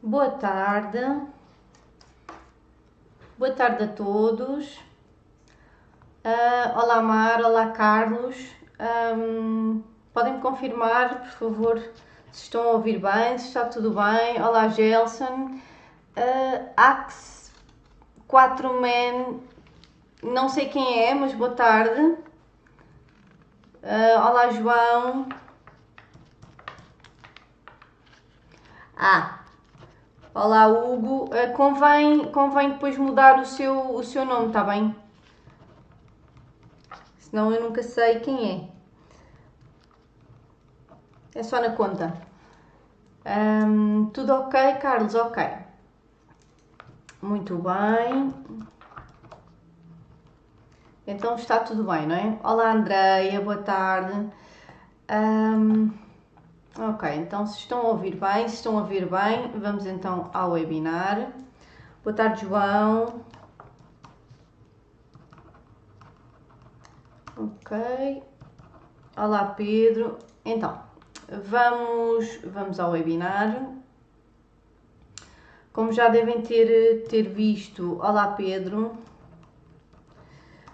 Boa tarde. Boa tarde a todos. Olá Mar, olá Carlos. Podem-me confirmar, por favor, se estão a ouvir bem, se está tudo bem. Olá Gelson. Axe 4Man, não sei quem é, mas boa tarde. Olá João. Olá Hugo. Convém depois mudar o seu nome, está bem? Senão eu nunca sei quem é. É só na conta. Tudo ok, Carlos? Ok. Muito bem. Então está tudo bem, não é? Olá Andreia, boa tarde. Ok, então se estão a ouvir bem, vamos então ao webinar. Boa tarde, João. Ok. Olá, Pedro. Então, vamos ao webinar. Como já devem ter visto, olá Pedro.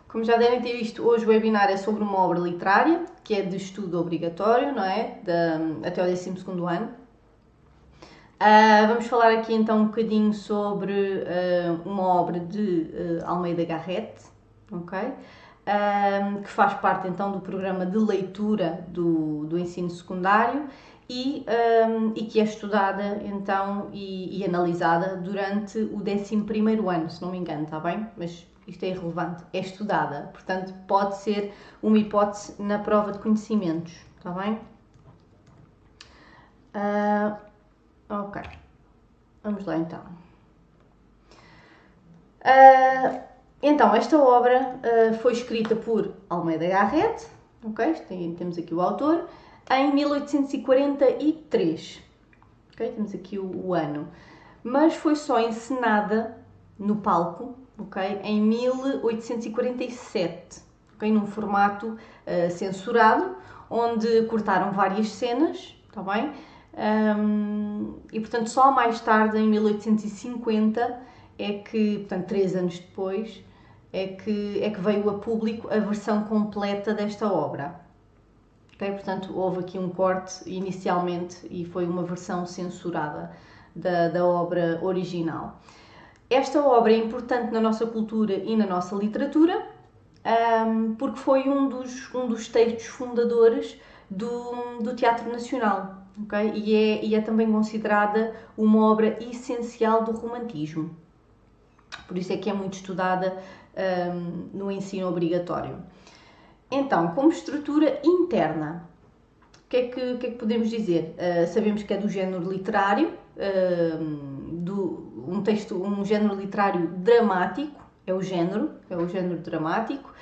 Como já devem ter visto, hoje o webinar é sobre uma obra literária, que é de estudo obrigatório, não é? Até o 12º ano. Vamos falar aqui então um bocadinho sobre uma obra de Almeida Garrett, ok? Que faz parte então do programa de leitura do ensino secundário e que é estudada então e analisada durante o 11º ano, se não me engano, está bem? Mas isto é irrelevante, é estudada, portanto pode ser uma hipótese na prova de conhecimentos, está bem? Ok, vamos lá então. Então, esta obra foi escrita por Almeida Garrett, ok? Temos aqui o autor, em 1843, ok? Temos aqui o ano, mas foi só encenada no palco, ok? Em 1847, ok? Num formato censurado, onde cortaram várias cenas, está bem? E portanto, só mais tarde, em 1850, é que, portanto, 3 anos depois, é que veio a público a versão completa desta obra. Okay? Portanto, houve aqui um corte inicialmente e foi uma versão censurada da obra original. Esta obra é importante na nossa cultura e na nossa literatura, porque foi um dos textos fundadores do Teatro Nacional. Okay? E é também considerada uma obra essencial do romantismo. Por isso é que é muito estudada no ensino obrigatório. Então, como estrutura interna, o que é que podemos dizer? Sabemos que é do género literário, um género literário dramático, é o género dramático,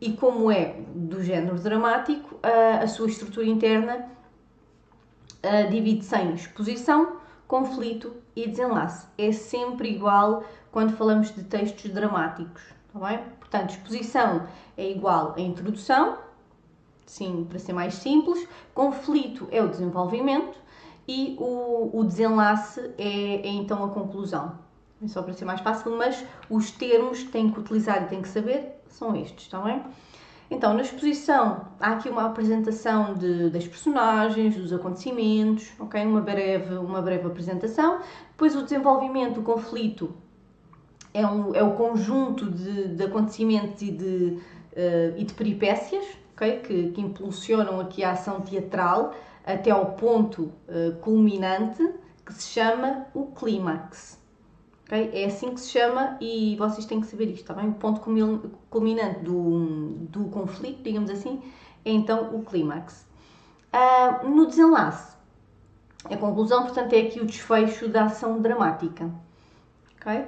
e como é do género dramático, a sua estrutura interna divide-se em exposição, conflito e desenlace. É sempre igual quando falamos de textos dramáticos, está bem? Portanto, exposição é igual a introdução, sim, para ser mais simples, conflito é o desenvolvimento e o desenlace é então a conclusão. É só para ser mais fácil, mas os termos que têm que utilizar e têm que saber são estes, está bem? Então, na exposição, há aqui uma apresentação das personagens, dos acontecimentos, ok? Uma breve apresentação. Depois, o desenvolvimento, o conflito, é o conjunto de acontecimentos e de peripécias, okay? que impulsionam aqui a ação teatral até ao ponto culminante, que se chama o clímax. Okay? É assim que se chama e vocês têm que saber isto, tá bem? O ponto culminante do conflito, digamos assim, é então o clímax. No desenlace, a conclusão, portanto, é aqui o desfecho da ação dramática. Okay?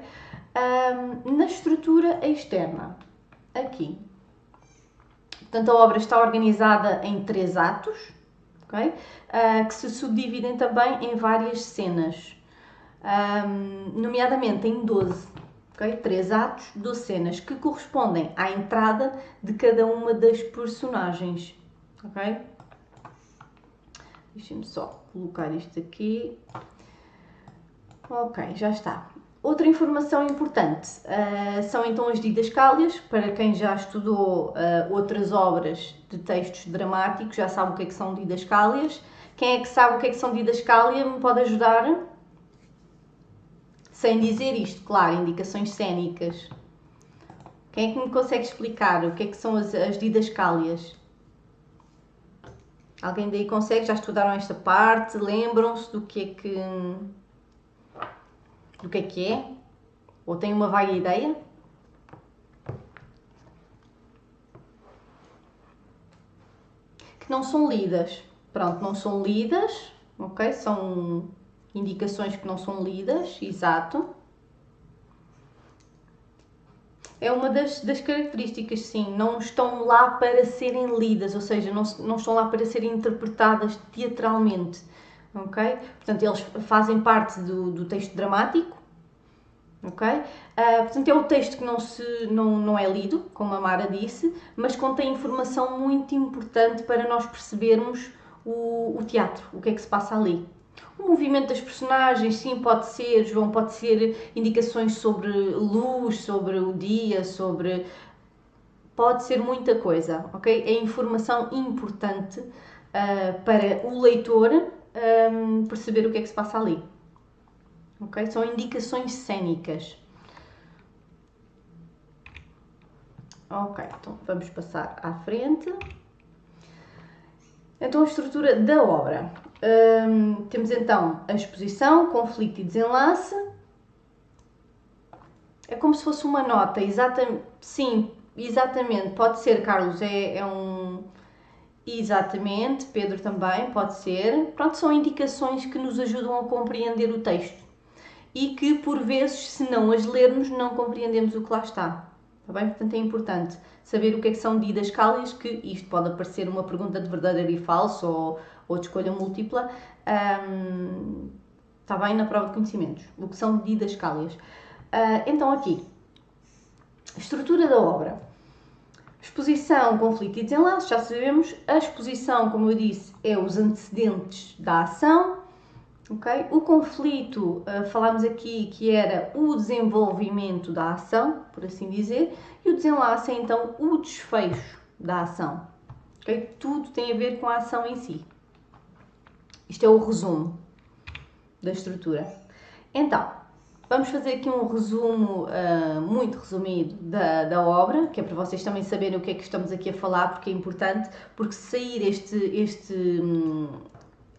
Na estrutura externa, aqui, portanto, a obra está organizada em 3 atos, okay? Que se subdividem também em várias cenas. Nomeadamente em 12, okay? 3 atos, 12 cenas, que correspondem à entrada de cada uma das personagens. Okay? Deixem-me só colocar isto aqui. Ok, já está. Outra informação importante são então as didascálias. Para quem já estudou outras obras de textos dramáticos, já sabe o que é que são didascálias. Quem é que sabe o que é que são didascália me pode ajudar? Sem dizer isto, claro, indicações cênicas. Quem é que me consegue explicar o que é que são as didascálias? Alguém daí consegue? Já estudaram esta parte? Lembram-se do que é? Ou têm uma vaga ideia? Que não são lidas. Pronto, não são lidas, ok? São indicações que não são lidas, exato. É uma das características, sim. Não estão lá para serem lidas, ou seja, não estão lá para serem interpretadas teatralmente, ok? Portanto, eles fazem parte do texto dramático, ok? Portanto, é o texto que não é lido, como a Mara disse, mas contém informação muito importante para nós percebermos o teatro, o que é que se passa ali. O movimento das personagens, sim, pode ser, João, pode ser indicações sobre luz, sobre o dia, sobre... Pode ser muita coisa, ok? É informação importante para o leitor perceber o que é que se passa ali. Ok? São indicações cênicas. Ok, então vamos passar à frente. Então, a estrutura da obra. Temos então a exposição, conflito e desenlace. É como se fosse uma nota, exatamente. Sim, exatamente. Pode ser, Carlos, é um. Exatamente, Pedro também, pode ser. Pronto, são indicações que nos ajudam a compreender o texto. E que, por vezes, se não as lermos, não compreendemos o que lá está. Está bem? Portanto, é importante saber o que é que são didascálias, que isto pode aparecer uma pergunta de verdadeiro e falso ou de escolha múltipla. Está bem? Na prova de conhecimentos. O que são didascálias. Então, aqui. Estrutura da obra. Exposição, conflito e desenlace, já sabemos. A exposição, como eu disse, é os antecedentes da ação. Okay? O conflito, falámos aqui que era o desenvolvimento da ação, por assim dizer, e o desenlace é então o desfecho da ação. Okay? Tudo tem a ver com a ação em si. Isto é o resumo da estrutura. Então, vamos fazer aqui um resumo muito resumido da obra, que é para vocês também saberem o que é que estamos aqui a falar, porque é importante, porque se sair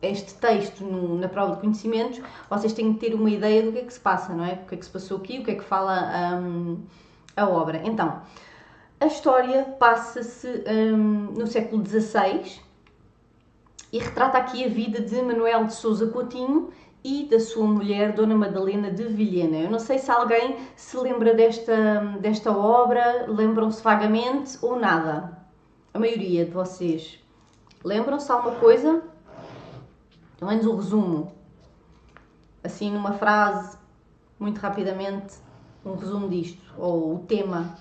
este texto na prova de conhecimentos, vocês têm que ter uma ideia do que é que se passa, não é? O que é que se passou aqui, o que é que fala a obra. Então, a história passa-se no século XVI e retrata aqui a vida de Manuel de Sousa Coutinho e da sua mulher, Dona Madalena de Vilhena. Eu não sei se alguém se lembra desta obra, lembram-se vagamente ou nada. A maioria de vocês. Lembram-se de alguma coisa? Pelo menos o resumo. Assim, numa frase, muito rapidamente, um resumo disto. Ou o tema.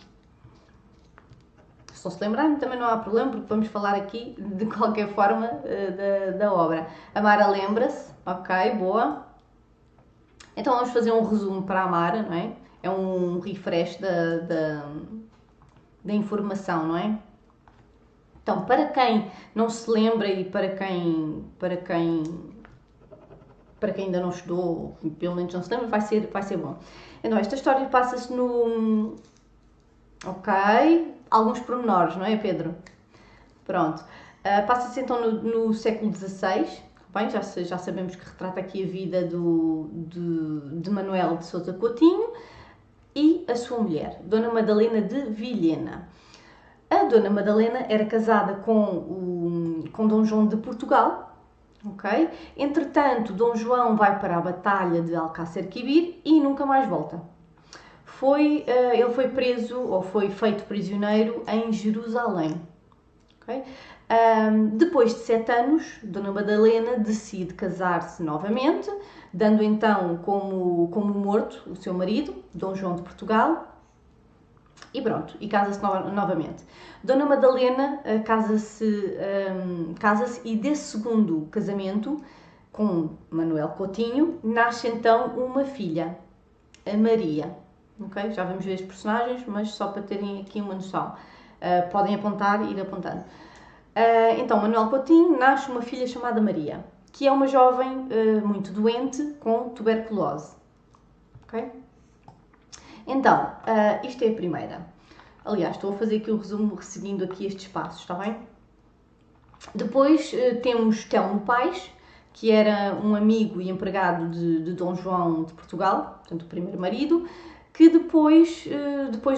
Se não se lembrarem, também não há problema, porque vamos falar aqui, de qualquer forma, da obra. A Mara lembra-se. Ok, boa. Então vamos fazer um resumo para a Mara, não é? É um refresh da informação, não é? Então, para quem não se lembra e para quem ainda não estudou, pelo menos não se lembra, vai ser bom. Então, esta história passa-se no... Ok, alguns pormenores, não é, Pedro? Pronto. Passa-se então no século XVI, bem, já sabemos que retrata aqui a vida de Manuel de Sousa Coutinho e a sua mulher, Dona Madalena de Vilhena. A Dona Madalena era casada com Dom João de Portugal, ok? Entretanto, Dom João vai para a Batalha de Alcácer Quibir e nunca mais volta. Ele foi preso ou foi feito prisioneiro em Jerusalém. Okay? Depois de 7 anos, Dona Madalena decide casar-se novamente, dando então como morto o seu marido, Dom João de Portugal, e pronto, e casa-se novamente. Dona Madalena casa-se e desse segundo casamento com Manuel Coutinho, nasce então uma filha, a Maria. Okay? Já vamos ver os personagens, mas só para terem aqui uma noção. Podem apontar e ir apontando. Então, Manuel Coutinho nasce uma filha chamada Maria, que é uma jovem muito doente com tuberculose. Okay? Então, isto é a primeira. Aliás, estou a fazer aqui o resumo seguindo aqui estes passos, está bem? Depois temos Telmo Paes, que era um amigo e empregado de Dom João de Portugal, portanto o primeiro marido, que depois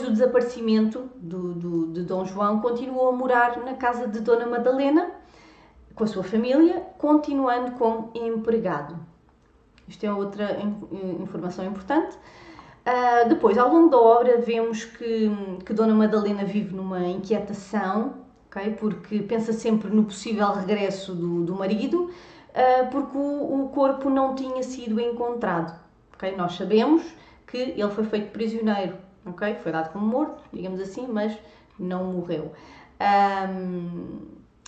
do desaparecimento de Dom João, continuou a morar na casa de Dona Madalena, com a sua família, continuando como empregado. Isto é outra informação importante. Depois, ao longo da obra, vemos que Dona Madalena vive numa inquietação, okay? Porque pensa sempre no possível regresso do marido, porque o corpo não tinha sido encontrado. Okay? Nós sabemos que ele foi feito prisioneiro, okay? Foi dado como morto, digamos assim, mas não morreu.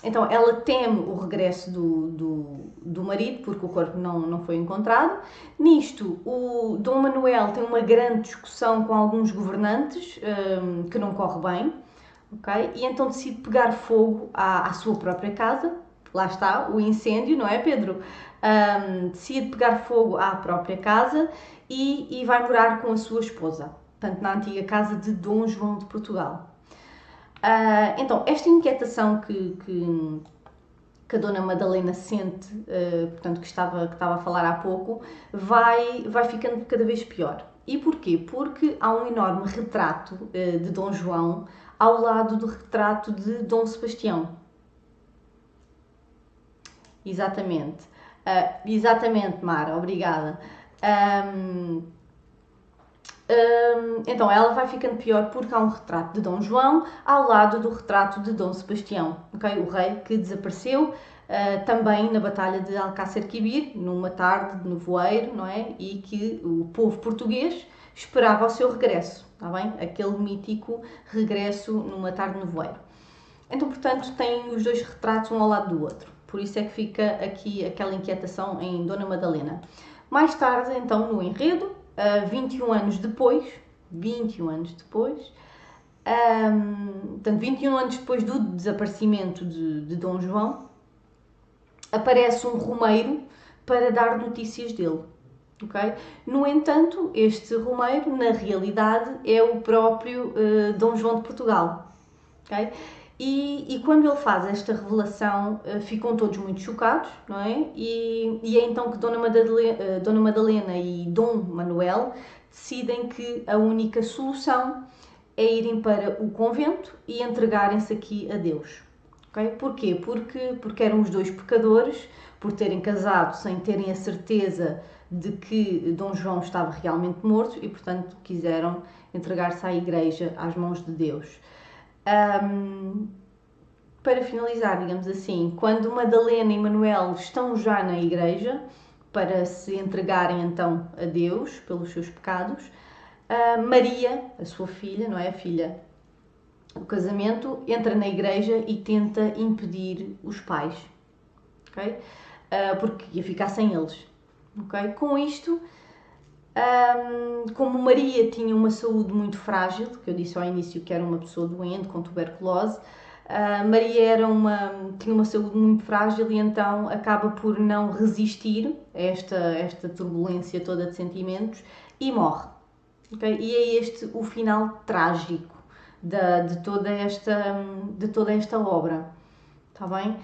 Então ela teme o regresso do marido, porque o corpo não foi encontrado. Nisto, o Dom Manuel tem uma grande discussão com alguns governantes, que não corre bem, okay? E então decide pegar fogo à sua própria casa. Lá está, o incêndio, não é, Pedro? Decide pegar fogo à própria casa e vai morar com a sua esposa, portanto, na antiga casa de Dom João de Portugal. Então, esta inquietação que a Dona Madalena sente, portanto, que estava a falar há pouco, vai ficando cada vez pior. E porquê? Porque há um enorme retrato de Dom João ao lado do retrato de Dom Sebastião. Exatamente. Exatamente, Mara, obrigada. Então ela vai ficando pior porque há um retrato de Dom João ao lado do retrato de Dom Sebastião, okay? O rei que desapareceu também na Batalha de Alcácer Quibir, numa tarde de nevoeiro, não é? E que o povo português esperava o seu regresso, está bem? Aquele mítico regresso numa tarde de nevoeiro. Então, portanto, tem os dois retratos um ao lado do outro. Por isso é que fica aqui aquela inquietação em Dona Madalena. Mais tarde, então, no enredo, 21 anos depois, portanto, 21 anos depois do desaparecimento de Dom João, aparece um romeiro para dar notícias dele. Okay? No entanto, este romeiro, na realidade, é o próprio Dom João de Portugal. Okay? E quando ele faz esta revelação, ficam todos muito chocados, não é? E é então que Dona Madalena e Dom Manuel decidem que a única solução é irem para o convento e entregarem-se aqui a Deus. Okay? Porquê? Porque eram os dois pecadores, por terem casado sem terem a certeza de que Dom João estava realmente morto e, portanto, quiseram entregar-se à Igreja, às mãos de Deus. Para finalizar, digamos assim, quando Madalena e Manuel estão já na igreja para se entregarem então a Deus pelos seus pecados, Maria, a sua filha, não é a filha do casamento, entra na igreja e tenta impedir os pais, ok? Porque ia ficar sem eles, ok? Com isto, como Maria tinha uma saúde muito frágil, que eu disse ao início que era uma pessoa doente com tuberculose, Maria tinha uma saúde muito frágil e então acaba por não resistir a esta turbulência toda de sentimentos e morre. Okay? E é este o final trágico de toda esta obra. Está bem?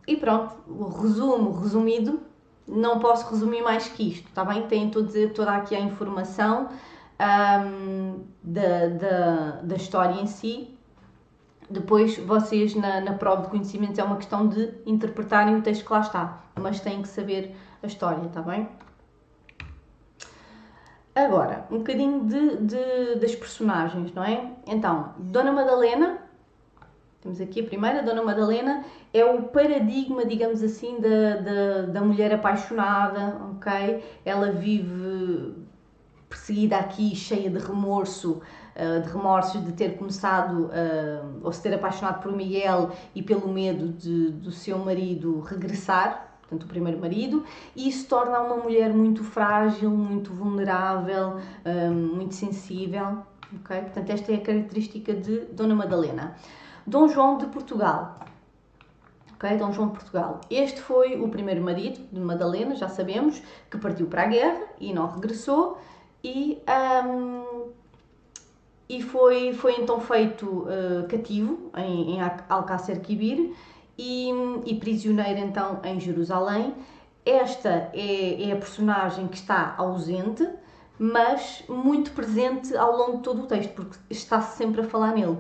E pronto, resumido, não posso resumir mais que isto, está bem? Tem toda aqui a informação da história em si. Depois, vocês na prova de conhecimentos é uma questão de interpretarem o texto que lá está, mas têm que saber a história, está bem? Agora, um bocadinho das personagens, não é? Então, Dona Madalena, temos aqui a primeira, Dona Madalena, é o paradigma, digamos assim, da mulher apaixonada, ok? Ela vive perseguida aqui, cheia de remorsos de ter começado ou se ter apaixonado por Miguel e pelo medo do seu marido regressar, portanto o primeiro marido, e isso torna uma mulher muito frágil, muito vulnerável, muito sensível, ok? Portanto esta é a característica de Dona Madalena. Dom João de Portugal. Okay? Dom João de Portugal. Este foi o primeiro marido de Madalena, já sabemos, que partiu para a guerra e não regressou e foi então feito cativo em Alcácer Quibir e prisioneiro então em Jerusalém. Esta é a personagem que está ausente, mas muito presente ao longo de todo o texto, porque está-se sempre a falar nele.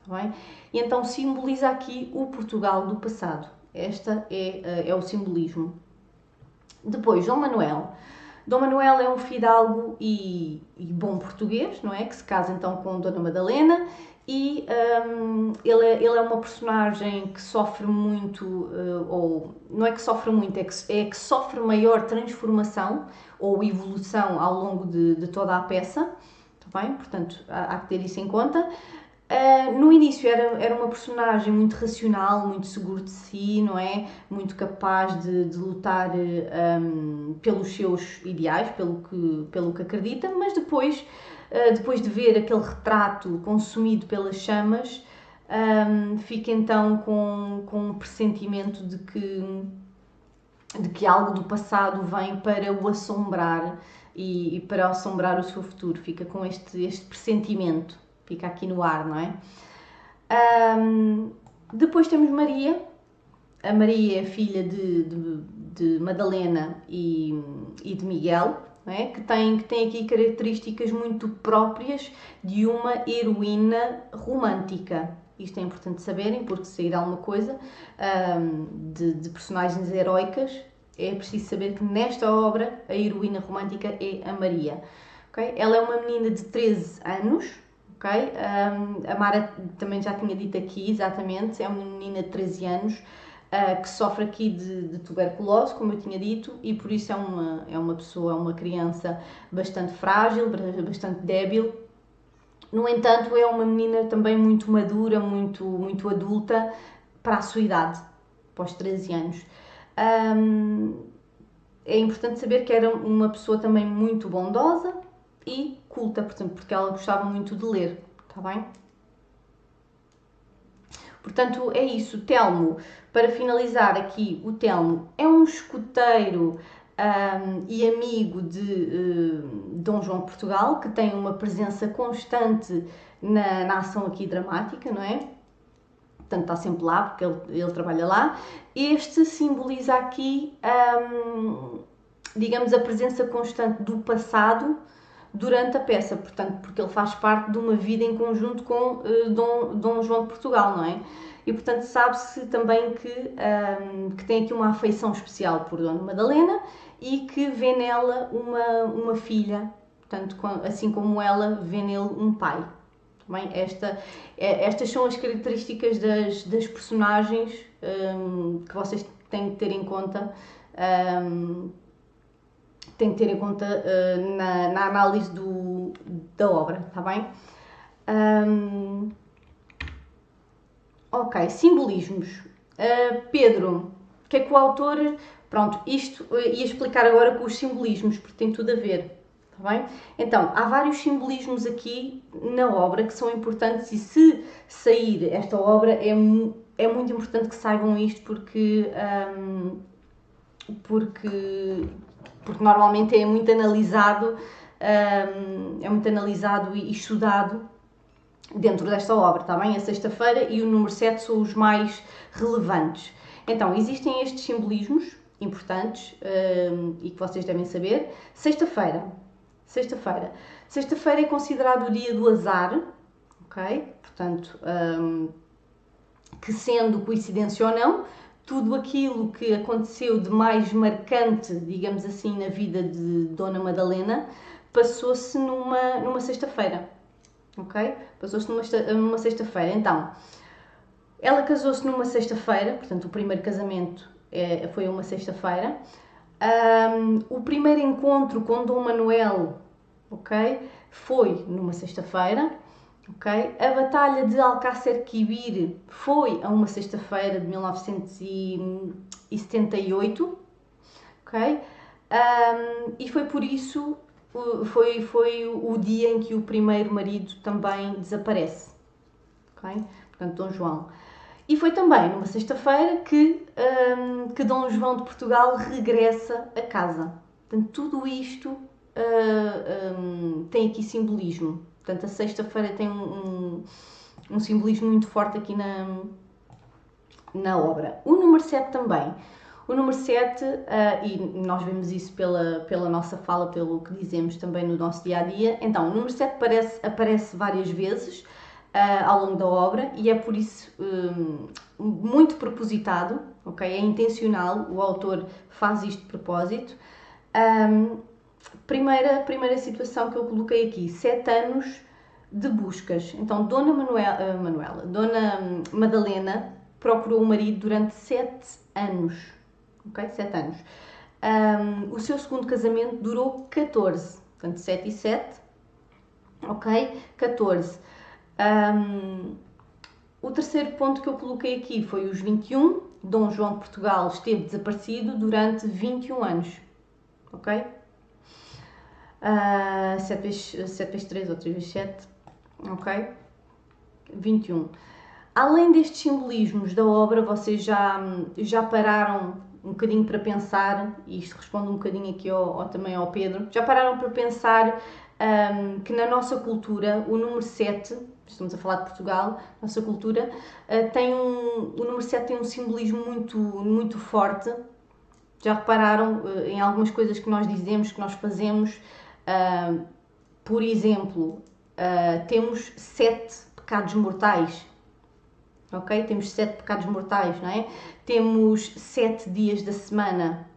Tá bem? E então simboliza aqui o Portugal do passado. Este é o simbolismo. Depois, Dom Manuel. Dom Manuel é um fidalgo e bom português, não é? Que se casa então com Dona Madalena e ele é uma personagem que sofre muito, ou não é que sofre muito, é que sofre maior transformação ou evolução ao longo de toda a peça, tá bem? Portanto, há que ter isso em conta. No início era uma personagem muito racional, muito seguro de si, não é? Muito capaz de lutar pelos seus ideais, pelo que acredita, mas depois de ver aquele retrato consumido pelas chamas, fica então com um pressentimento de que algo do passado vem para o assombrar e para assombrar o seu futuro. Fica com este pressentimento. Fica aqui no ar, não é? Depois temos Maria. A Maria é filha de Madalena e de Miguel, não é? que tem aqui características muito próprias de uma heroína romântica. Isto é importante saberem, porque se sair alguma coisa de personagens heroicas, é preciso saber que nesta obra a heroína romântica é a Maria. Okay? Ela é uma menina de 13 anos, okay? A Mara também já tinha dito aqui, exatamente, é uma menina de 13 anos que sofre aqui de tuberculose, como eu tinha dito, e por isso é uma criança bastante frágil, bastante débil. No entanto, é uma menina também muito madura, muito adulta para a sua idade, após 13 anos. É importante saber que era uma pessoa também muito bondosa e culta, portanto, porque ela gostava muito de ler, está bem? Portanto, é isso. Telmo, para finalizar aqui, o Telmo é um escoteiro e amigo de Dom João de Portugal, que tem uma presença constante na ação aqui dramática, não é? Portanto, está sempre lá, porque ele trabalha lá. Este simboliza aqui, digamos, a presença constante do passado durante a peça, portanto, porque ele faz parte de uma vida em conjunto com Dom João de Portugal, não é? E, portanto, sabe-se também que tem aqui uma afeição especial por Dona Madalena e que vê nela uma filha, portanto, assim como ela vê nele um pai. Bem, estas são as características das personagens que vocês têm que ter em conta. Na análise da obra, está bem? Ok, simbolismos. Pedro, o que é que o autor... Pronto, isto ia explicar agora com os simbolismos, porque tem tudo a ver, está bem? Então, há vários simbolismos aqui na obra que são importantes e se sair esta obra é muito importante que saibam isto porque normalmente é muito analisado e estudado dentro desta obra, está bem? A sexta-feira e o número 7 são os mais relevantes. Então, existem estes simbolismos importantes e que vocês devem saber. Sexta-feira é considerado o dia do azar, ok? Portanto, que sendo coincidência ou não, tudo aquilo que aconteceu de mais marcante, digamos assim, na vida de Dona Madalena, passou-se numa sexta-feira, ok? Passou-se numa sexta-feira. Então, ela casou-se numa sexta-feira, portanto, o primeiro casamento foi uma sexta-feira. O primeiro encontro com Dom Manuel, ok? Foi numa sexta-feira. Okay? A Batalha de Alcácer Quibir foi a uma sexta-feira de 1978. ok? E foi por isso, foi o dia em que o primeiro marido também desaparece, ok? Portanto, Dom João. E foi também numa sexta-feira que Dom João de Portugal regressa a casa. Portanto, tudo isto tem aqui simbolismo. Portanto, a sexta-feira tem um simbolismo muito forte aqui na obra. O número 7 também. O número 7, e nós vemos isso pela nossa fala, pelo que dizemos também no nosso dia-a-dia, então, o número 7 aparece várias vezes ao longo da obra e é por isso muito propositado, ok? É intencional, o autor faz isto de propósito. Primeira situação que eu coloquei aqui, 7 anos de buscas. Então, Dona Madalena procurou o marido durante 7 anos, ok? 7 anos. O seu segundo casamento durou 14, portanto 7 e 7, ok? 14. O terceiro ponto que eu coloquei aqui foi os 21. Dom João de Portugal esteve desaparecido durante 21 anos, ok? 7 vezes 3 ou 3 vezes 7, ok? 21. Além destes simbolismos da obra, vocês já pararam um bocadinho para pensar, e isto responde um bocadinho aqui também ao Pedro, já pararam para pensar que na nossa cultura o número 7, estamos a falar de Portugal, nossa cultura, o número 7 tem um simbolismo muito forte. Já repararam em algumas coisas que nós dizemos, que nós fazemos? Por exemplo, temos 7 pecados mortais. Ok? Temos 7 pecados mortais, não é? Temos 7 dias da semana.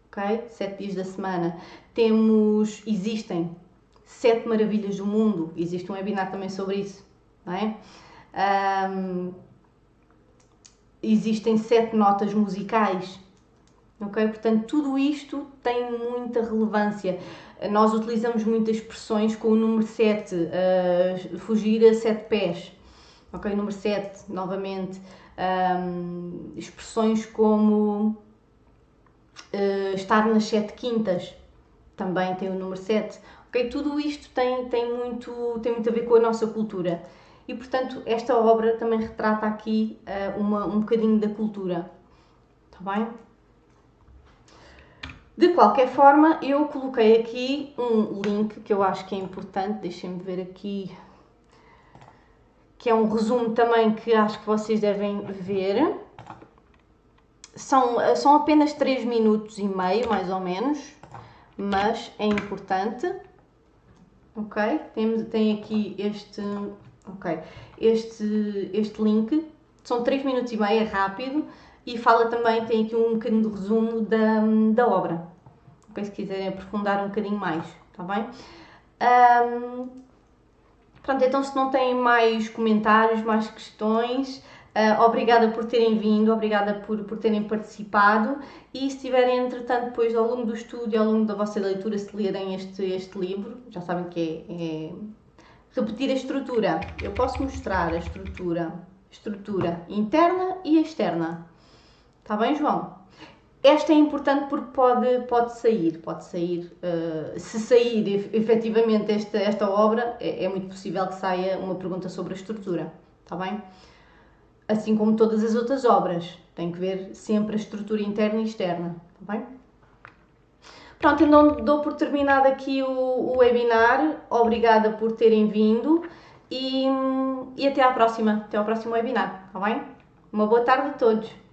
Ok? 7 dias da semana. Existem 7 maravilhas do mundo. Existe um webinar também sobre isso, não é? Existem 7 notas musicais. Ok? Portanto, tudo isto tem muita relevância. Nós utilizamos muitas expressões com o número 7, fugir a 7 pés. Ok, número 7, novamente, expressões como estar nas 7 quintas, também tem o número 7. Ok, tudo isto tem muito a ver com a nossa cultura. E, portanto, esta obra também retrata aqui um bocadinho da cultura. Está bem? De qualquer forma, eu coloquei aqui um link que eu acho que é importante, deixem-me ver aqui, que é um resumo também que acho que vocês devem ver. São apenas 3 minutos e meio, mais ou menos, mas é importante. Ok? Tem aqui este link. São 3 minutos e meio, é rápido. E tem aqui um bocadinho de resumo da obra. Okay? Se quiserem aprofundar um bocadinho mais, está bem? Pronto, então se não têm mais comentários, mais questões, obrigada por terem vindo, obrigada por terem participado e se tiverem, entretanto, depois ao longo do estudo e ao longo da vossa leitura, se lerem este livro, já sabem que é repetir a estrutura. Eu posso mostrar a estrutura interna e externa. Está bem, João? Esta é importante porque pode sair, se sair efetivamente esta obra, é muito possível que saia uma pergunta sobre a estrutura, está bem? Assim como todas as outras obras, tem que ver sempre a estrutura interna e externa, está bem? Pronto, então dou por terminado aqui o webinar, obrigada por terem vindo e até ao próximo webinar, está bem? Uma boa tarde a todos!